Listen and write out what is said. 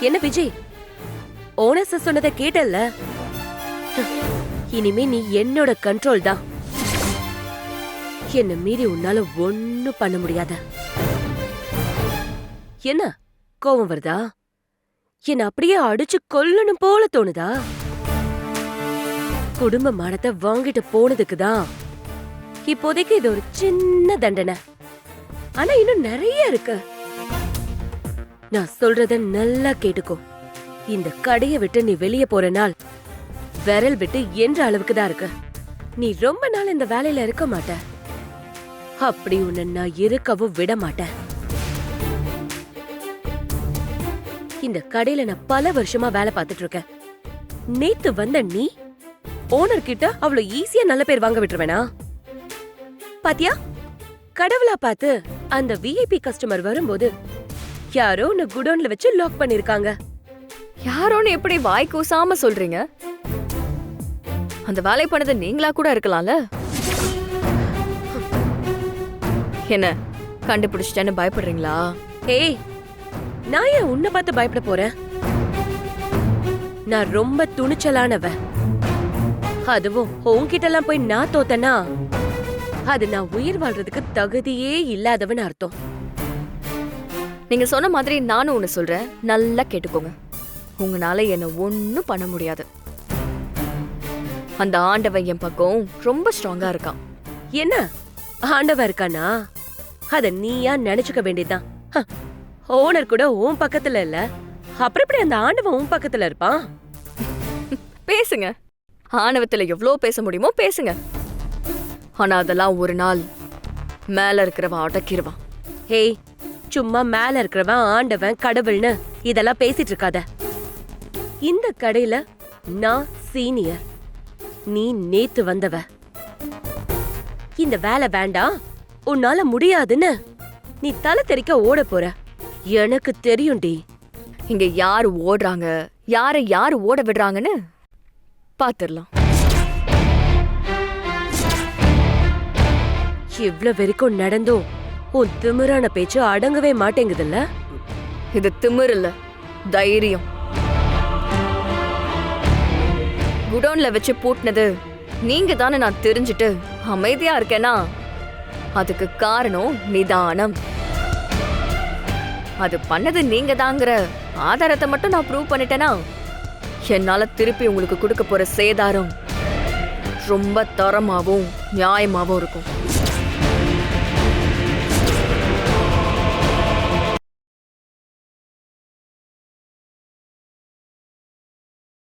என்ன விஜய், ஓனர்ஸ் சொன்னதை கேட்டல்ல? இனிமே நீ என்னோட கண்ட்ரோல் தான். என்ன மீறி உன்னால ஒண்ணும் பண்ண முடியாத. என்ன கோவம் வருதா? என்ன அப்படியே அடிச்சு கொல்லணும் போல தோணுதா? குடும்ப மானத்தை வாங்கிட்டு போனதுக்குதான் இப்போதைக்கு இது ஒரு சின்ன தண்டனை. ஆனா இன்னும் நிறைய இருக்கு. நான் சொல்றத நல்லா கேட்டுக்கோ. இந்த கடையை விட்டு நீ வெளியே போற நாள் விரல் விட்டு என்ற அளவுக்கு தான் இருக்கு. நீ ரொம்ப நாள் இந்த வேலையில இருக்க மாட்ட. அப்படி உன்னை நான் இருக்கவும் விட மாட்டேன். இந்த கடையில நான் பல வருஷமா வேலை பார்த்துட்டு இருக்கேன். நேத்து வந்த நீ ஓனர் கிட்ட அவ்வளவு ஈஸியா நல்ல பேர் வாங்க விட்டுருவேனா? பாத்தியா, கடவுளா பார்த்து அந்த விஐபி கஸ்டமர் வரும்போது யாரோ உன்னை குடோன்ல வச்சு லாக் பண்ணிருக்காங்க. யாரோன்னு எப்படி வாய் கூசாம சொல்றீங்க? அந்த வேலை பண்ணது நீங்களா கூட இருக்கலாம்ல. என்ன கண்டுபிடிச்சிட்டேன்னு பயப்படுறீங்களா? ஏய், நான் ஏன் உன்னை பார்த்து பயப்பட போறேன்? நான் ரொம்ப துணிச்சலானவ. அதுவும் உன்கிட்ட எல்லாம் போய் நான் தோத்தனா அது நான் உயிர் வாழ்றதுக்கு தகுதியே இல்லாதவன் அர்த்தம். நீங்க சொன்ன மாதிரி நானும் ஒண்ணு சொல்றேன், நல்லா கேட்டுக்கோங்க. உங்களால என்ன ஒண்ணும் பண்ண முடியாது. அந்த ஆண்டவன் என் பக்கம் ரொம்ப ஸ்ட்ராங்கா இருக்கான். என்ன ஆண்டவன் இருக்கானா? அத நீயா நினைச்சுக்க வேண்டியதுதான். ஓனர் கூட உன் பக்கத்துல இல்ல, அப்புறம் எப்படி அந்த ஆண்டவன் உன் பக்கத்துல இருப்பான்? பேசுங்க, ஆணவத்துல எவ்வளவு பேச முடியுமோ பேசுங்க. ஆனா அதெல்லாம் ஒரு நாள் மேல இருக்கிறவன் அடக்கிடுவான். ஹேய், சும்மா மேல இருக்கிறவன் ஆண்டவன் கடவுள்னு இதெல்லாம் பேசிட்டு இருக்காத. இந்த கடையில நான் சீனியர், நீ நேத்து வந்தவ. இந்த வேலை வேண்டாம், உன்னால முடியாதுன்னு நீ தலை தெறிக்க ஓட போற. எனக்கு தெரியும்டி. இங்க யாரு ஓடுறாங்க, யாரு ஓட விடுறாங்கன்னு பாத்துடலாம். இவ்ளோ வரைக்கும் நடந்தும் உன் திமிரான பேச்சு அடங்கவே மாட்டேங்குதுல்ல? இது திமிர் இல்ல, தைரியம். குடோன்ல வச்சு பூட்டினது நீங்க தானே நான் தெரிஞ்சுட்டு அமைதியா இருக்கேனா? அதுக்கு காரணம் நிதானம். அது பண்ணது நீங்க தாங்கிற ஆதாரத்தை மட்டும் நான் ப்ரூவ் பண்ணிட்டேனா என்னால திருப்பி உங்களுக்கு கொடுக்க போற சேதாரம் ரொம்ப தரமாவும் நியாயமாவும் இருக்கும்.